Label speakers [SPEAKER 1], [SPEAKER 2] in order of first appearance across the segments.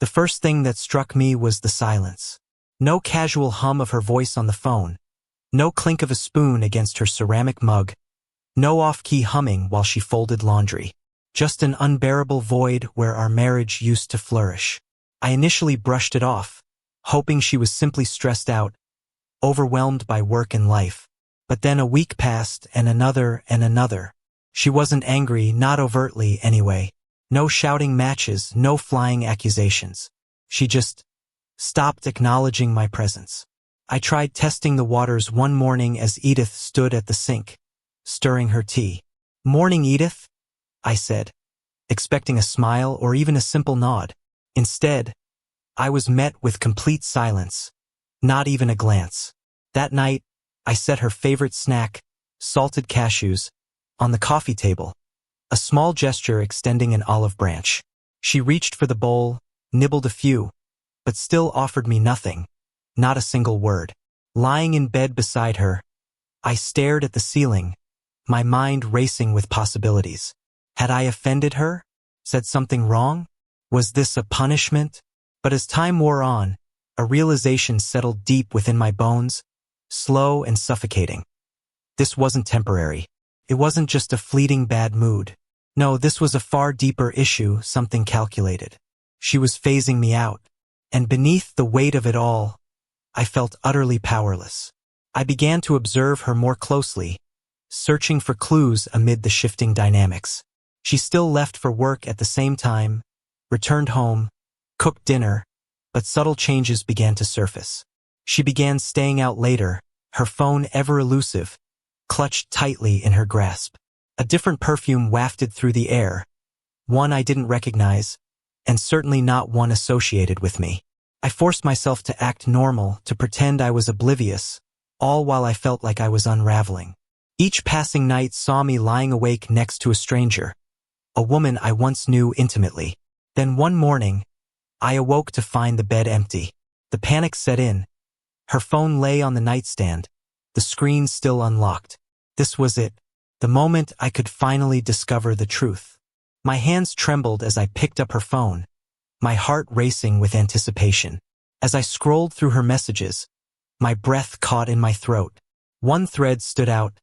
[SPEAKER 1] The first thing that struck me was the silence. No casual hum of her voice on the phone. No clink of a spoon against her ceramic mug. No off-key humming while she folded laundry. Just an unbearable void where our marriage used to flourish. I initially brushed it off, hoping she was simply stressed out, overwhelmed by work and life. But then a week passed and another and another. She wasn't angry, not overtly anyway. No shouting matches, no flying accusations. She just stopped acknowledging my presence. I tried testing the waters one morning as Edith stood at the sink, stirring her tea. "Morning, Edith," I said, expecting a smile or even a simple nod. Instead, I was met with complete silence, not even a glance. That night, I set her favorite snack, salted cashews, on the coffee table, a small gesture extending an olive branch. She reached for the bowl, nibbled a few, but still offered me nothing, not a single word. Lying in bed beside her, I stared at the ceiling, my mind racing with possibilities. Had I offended her? Said something wrong? Was this a punishment? But as time wore on, a realization settled deep within my bones, slow and suffocating. This wasn't temporary. It wasn't just a fleeting bad mood. No, this was a far deeper issue, something calculated. She was phasing me out, and beneath the weight of it all, I felt utterly powerless. I began to observe her more closely, searching for clues amid the shifting dynamics. She still left for work at the same time, returned home, cooked dinner, but subtle changes began to surface. She began staying out later, her phone ever elusive, clutched tightly in her grasp. A different perfume wafted through the air, one I didn't recognize, and certainly not one associated with me. I forced myself to act normal, to pretend I was oblivious, all while I felt like I was unraveling. Each passing night saw me lying awake next to a stranger, a woman I once knew intimately. Then one morning, I awoke to find the bed empty. The panic set in. Her phone lay on the nightstand, the screen still unlocked. This was it, the moment I could finally discover the truth. My hands trembled as I picked up her phone, my heart racing with anticipation. As I scrolled through her messages, my breath caught in my throat. One thread stood out.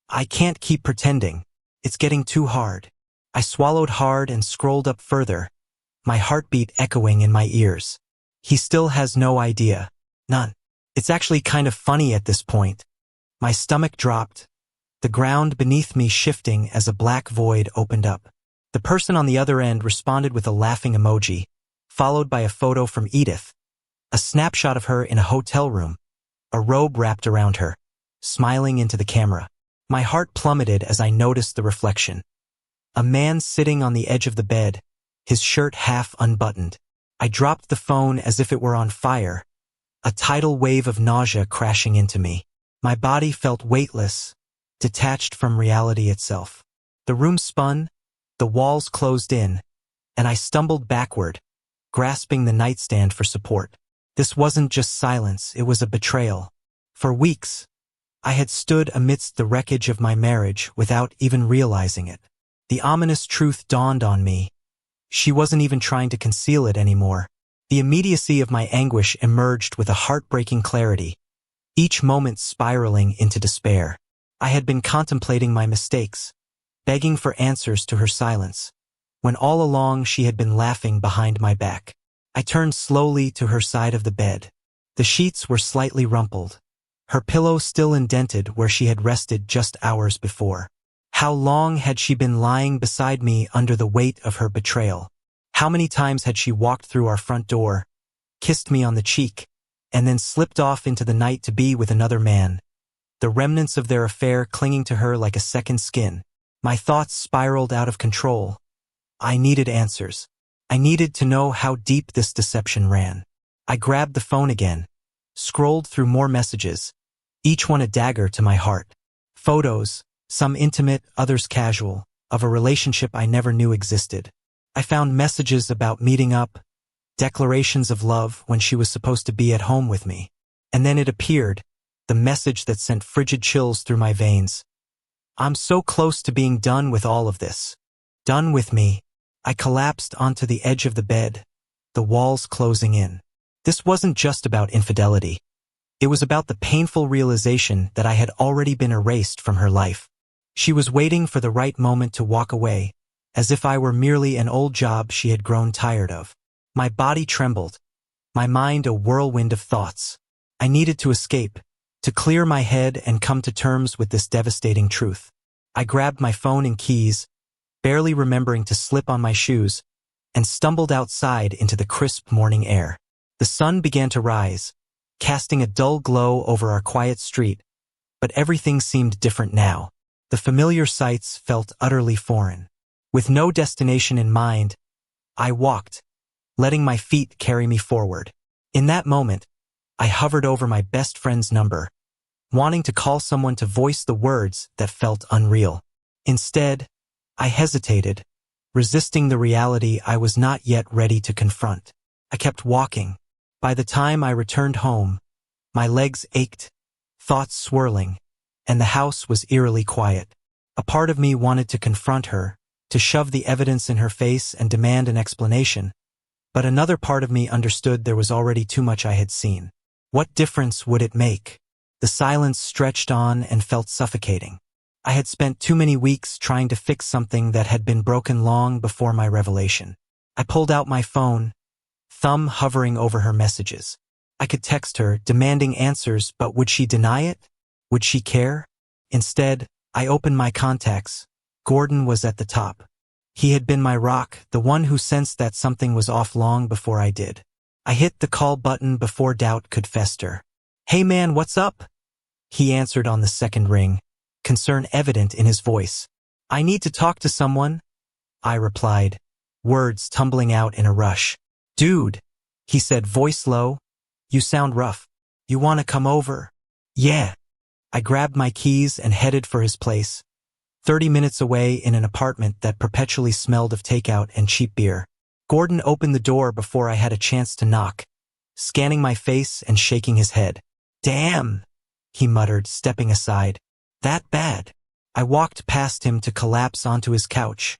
[SPEAKER 1] "I can't keep pretending. It's getting too hard." I swallowed hard and scrolled up further, my heartbeat echoing in my ears. "He still has no idea. None. It's actually kind of funny at this point." My stomach dropped, the ground beneath me shifting as a black void opened up. The person on the other end responded with a laughing emoji, followed by a photo from Edith, a snapshot of her in a hotel room, a robe wrapped around her, smiling into the camera. My heart plummeted as I noticed the reflection. A man sitting on the edge of the bed, his shirt half unbuttoned. I dropped the phone as if it were on fire, a tidal wave of nausea crashing into me. My body felt weightless, detached from reality itself. The room spun, the walls closed in, and I stumbled backward, grasping the nightstand for support. This wasn't just silence, it was a betrayal. For weeks, I had stood amidst the wreckage of my marriage without even realizing it. The ominous truth dawned on me. She wasn't even trying to conceal it anymore. The immediacy of my anguish emerged with a heartbreaking clarity, each moment spiraling into despair. I had been contemplating my mistakes, begging for answers to her silence, when all along she had been laughing behind my back. I turned slowly to her side of the bed. The sheets were slightly rumpled, her pillow still indented where she had rested just hours before. How long had she been lying beside me under the weight of her betrayal? How many times had she walked through our front door, kissed me on the cheek, and then slipped off into the night to be with another man, the remnants of their affair clinging to her like a second skin? My thoughts spiraled out of control. I needed answers. I needed to know how deep this deception ran. I grabbed the phone again, scrolled through more messages, each one a dagger to my heart. Photos, some intimate, others casual, of a relationship I never knew existed. I found messages about meeting up, declarations of love when she was supposed to be at home with me. And then it appeared, the message that sent frigid chills through my veins. "I'm so close to being done with all of this. Done with me." I collapsed onto the edge of the bed, the walls closing in. This wasn't just about infidelity. It was about the painful realization that I had already been erased from her life. She was waiting for the right moment to walk away, as if I were merely an old job she had grown tired of. My body trembled, my mind a whirlwind of thoughts. I needed to escape, to clear my head and come to terms with this devastating truth. I grabbed my phone and keys, barely remembering to slip on my shoes, and stumbled outside into the crisp morning air. The sun began to rise, casting a dull glow over our quiet street, but everything seemed different now. The familiar sights felt utterly foreign. With no destination in mind, I walked, letting my feet carry me forward. In that moment, I hovered over my best friend's number, wanting to call someone to voice the words that felt unreal. Instead, I hesitated, resisting the reality I was not yet ready to confront. I kept walking. By the time I returned home, my legs ached, thoughts swirling, and the house was eerily quiet. A part of me wanted to confront her, to shove the evidence in her face and demand an explanation, but another part of me understood there was already too much I had seen. What difference would it make? The silence stretched on and felt suffocating. I had spent too many weeks trying to fix something that had been broken long before my revelation. I pulled out my phone, thumb hovering over her messages. I could text her, demanding answers, but would she deny it? Would she care? Instead, I opened my contacts. Gordon was at the top. He had been my rock, the one who sensed that something was off long before I did. I hit the call button before doubt could fester. "Hey man, what's up?" He answered on the second ring, concern evident in his voice. "I need to talk to someone," I replied, words tumbling out in a rush. "Dude," he said, voice low, "you sound rough. You want to come over?" "Yeah." I grabbed my keys and headed for his place, 30 minutes away in an apartment that perpetually smelled of takeout and cheap beer. Gordon opened the door before I had a chance to knock, scanning my face and shaking his head. "Damn," he muttered, stepping aside. "That bad?" I walked past him to collapse onto his couch,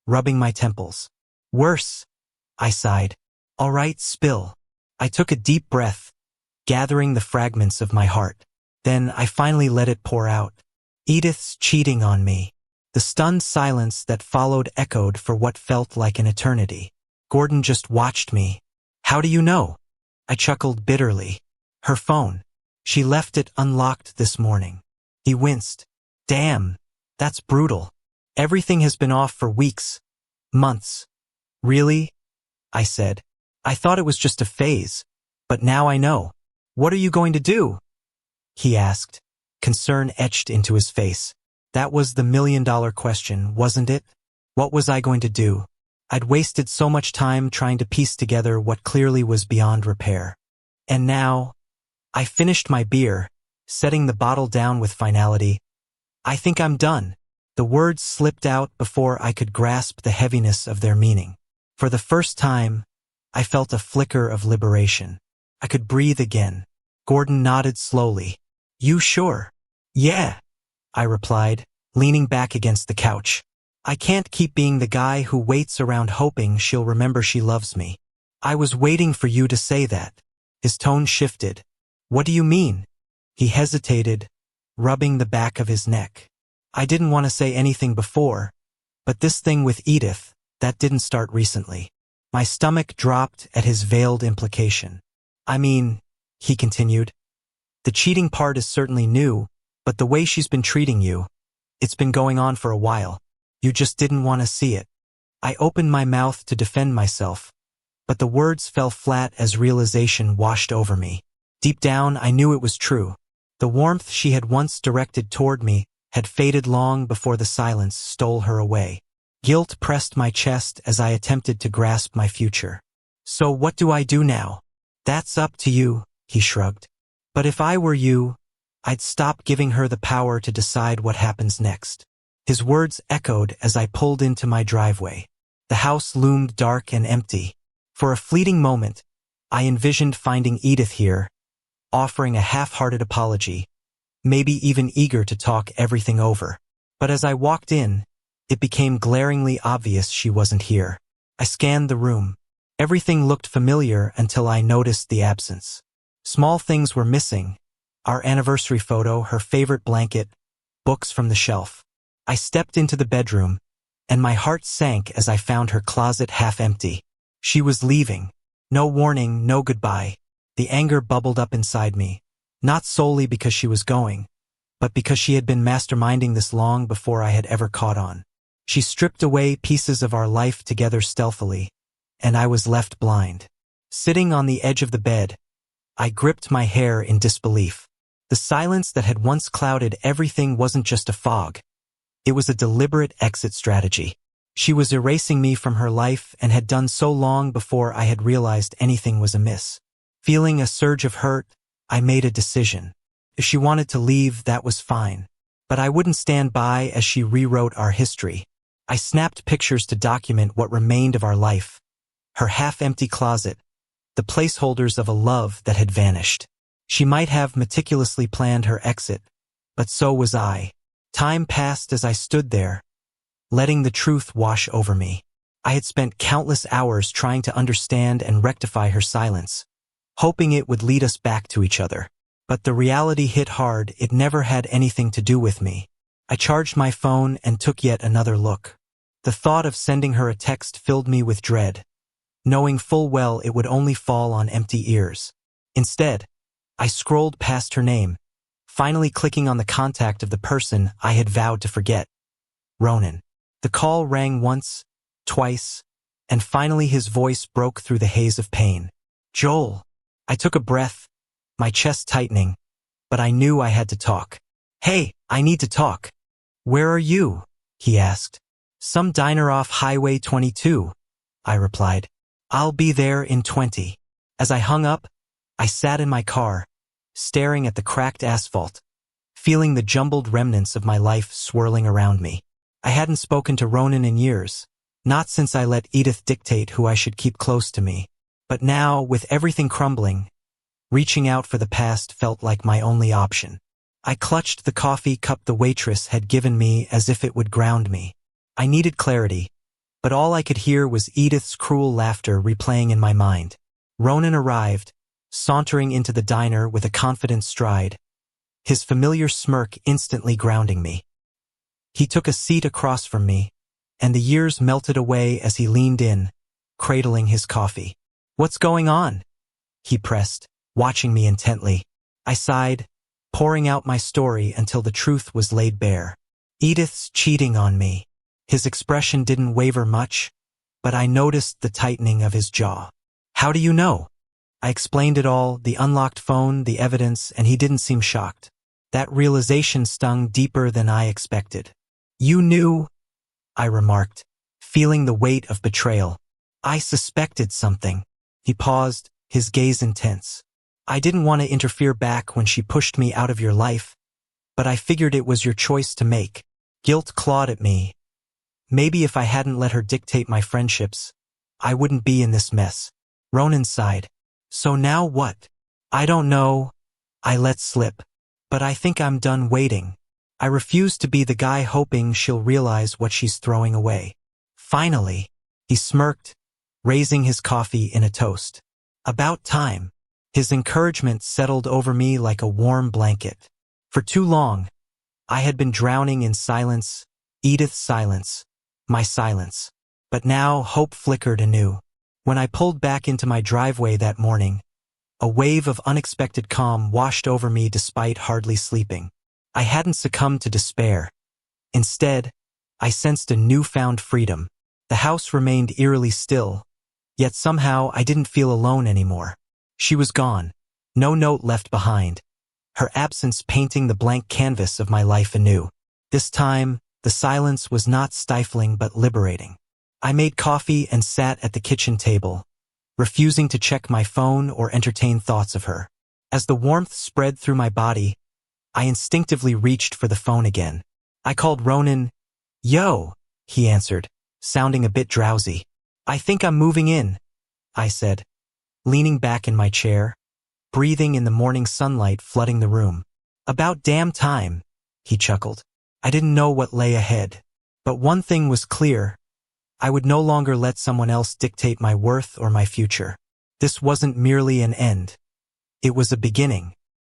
[SPEAKER 1] rubbing my temples. "Worse," I sighed. "All right, spill." I took a deep breath, gathering the fragments of my heart. Then I finally let it pour out. Edith's cheating on me. The stunned silence that followed echoed for what felt like an eternity. Gordon just watched me. "How do you know?" I chuckled bitterly. "Her phone. She left it unlocked this morning." He winced. "Damn, that's brutal. Everything has been off for weeks, months." "Really?" I said. "I thought it was just a phase, but now I know." "What are you going to do?" he asked, concern etched into his face. That was the million-dollar question, wasn't it? What was I going to do? I'd wasted so much time trying to piece together what clearly was beyond repair. And now, I finished my beer, setting the bottle down with finality. "I think I'm done." The words slipped out before I could grasp the heaviness of their meaning. For the first time, I felt a flicker of liberation. I could breathe again. Gordon nodded slowly. "You sure?" "Yeah," I replied, leaning back against the couch. "I can't keep being the guy who waits around hoping she'll remember she loves me." "I was waiting for you to say that." His tone shifted. "What do you mean?" He hesitated, rubbing the back of his neck. "I didn't want to say anything before, but this thing with Edith, that didn't start recently." My stomach dropped at his veiled implication. "I mean," he continued, "the cheating part is certainly new, but the way she's been treating you, it's been going on for a while. You just didn't want to see it." I opened my mouth to defend myself, but the words fell flat as realization washed over me. Deep down, I knew it was true. The warmth she had once directed toward me had faded long before the silence stole her away. Guilt pressed my chest as I attempted to grasp my future. "So what do I do now?" "That's up to you," he shrugged. "But if I were you, I'd stop giving her the power to decide what happens next." His words echoed as I pulled into my driveway. The house loomed dark and empty. For a fleeting moment, I envisioned finding Edith here, offering a half-hearted apology, maybe even eager to talk everything over. But as I walked in, it became glaringly obvious she wasn't here. I scanned the room. Everything looked familiar until I noticed the absence. Small things were missing. Our anniversary photo, her favorite blanket, books from the shelf. I stepped into the bedroom, and my heart sank as I found her closet half empty. She was leaving. No warning, no goodbye. The anger bubbled up inside me, not solely because she was going, but because she had been masterminding this long before I had ever caught on. She stripped away pieces of our life together stealthily, and I was left blind. Sitting on the edge of the bed, I gripped my hair in disbelief. The silence that had once clouded everything wasn't just a fog. It was a deliberate exit strategy. She was erasing me from her life and had done so long before I had realized anything was amiss. Feeling a surge of hurt, I made a decision. If she wanted to leave, that was fine. But I wouldn't stand by as she rewrote our history. I snapped pictures to document what remained of our life. Her half-empty closet, the placeholders of a love that had vanished. She might have meticulously planned her exit, but so was I. Time passed as I stood there, letting the truth wash over me. I had spent countless hours trying to understand and rectify her silence, hoping it would lead us back to each other. But the reality hit hard. It never had anything to do with me. I charged my phone and took yet another look. The thought of sending her a text filled me with dread, knowing full well it would only fall on empty ears. Instead, I scrolled past her name, finally clicking on the contact of the person I had vowed to forget. Ronan. The call rang once, twice, and finally his voice broke through the haze of pain. Joel. I took a breath, my chest tightening, but I knew I had to talk. Hey, I need to talk. Where are you? He asked. Some diner off Highway 22, I replied. I'll be there in 20. As I hung up, I sat in my car, staring at the cracked asphalt, feeling the jumbled remnants of my life swirling around me. I hadn't spoken to Ronan in years, not since I let Edith dictate who I should keep close to me. But now, with everything crumbling, reaching out for the past felt like my only option. I clutched the coffee cup the waitress had given me as if it would ground me. I needed clarity, but all I could hear was Edith's cruel laughter replaying in my mind. Ronan arrived, sauntering into the diner with a confident stride, his familiar smirk instantly grounding me. He took a seat across from me, and the years melted away as he leaned in, cradling his coffee. What's going on? He pressed, watching me intently. I sighed, pouring out my story until the truth was laid bare. Edith's cheating on me. His expression didn't waver much, but I noticed the tightening of his jaw. How do you know? I explained it all, the unlocked phone, the evidence, and he didn't seem shocked. That realization stung deeper than I expected. You knew, I remarked, feeling the weight of betrayal. I suspected something. He paused, his gaze intense. I didn't want to interfere back when she pushed me out of your life, but I figured it was your choice to make. Guilt clawed at me. Maybe if I hadn't let her dictate my friendships, I wouldn't be in this mess. Ronan sighed. So now what? I don't know. I let slip. But I think I'm done waiting. I refuse to be the guy hoping she'll realize what she's throwing away. Finally, he smirked, raising his coffee in a toast. About time. His encouragement settled over me like a warm blanket. For too long, I had been drowning in silence, Edith's silence, my silence. But now hope flickered anew. When I pulled back into my driveway that morning, a wave of unexpected calm washed over me despite hardly sleeping. I hadn't succumbed to despair. Instead, I sensed a newfound freedom. The house remained eerily still, yet somehow I didn't feel alone anymore. She was gone, no note left behind, her absence painting the blank canvas of my life anew. This time, the silence was not stifling but liberating. I made coffee and sat at the kitchen table, refusing to check my phone or entertain thoughts of her. As the warmth spread through my body, I instinctively reached for the phone again. I called Ronan. Yo, he answered, sounding a bit drowsy. I think I'm moving in, I said, leaning back in my chair, breathing in the morning sunlight flooding the room. About damn time, he chuckled. I didn't know what lay ahead, but one thing was clear. I would no longer let someone else dictate my worth or my future. This wasn't merely an end. It was a beginning.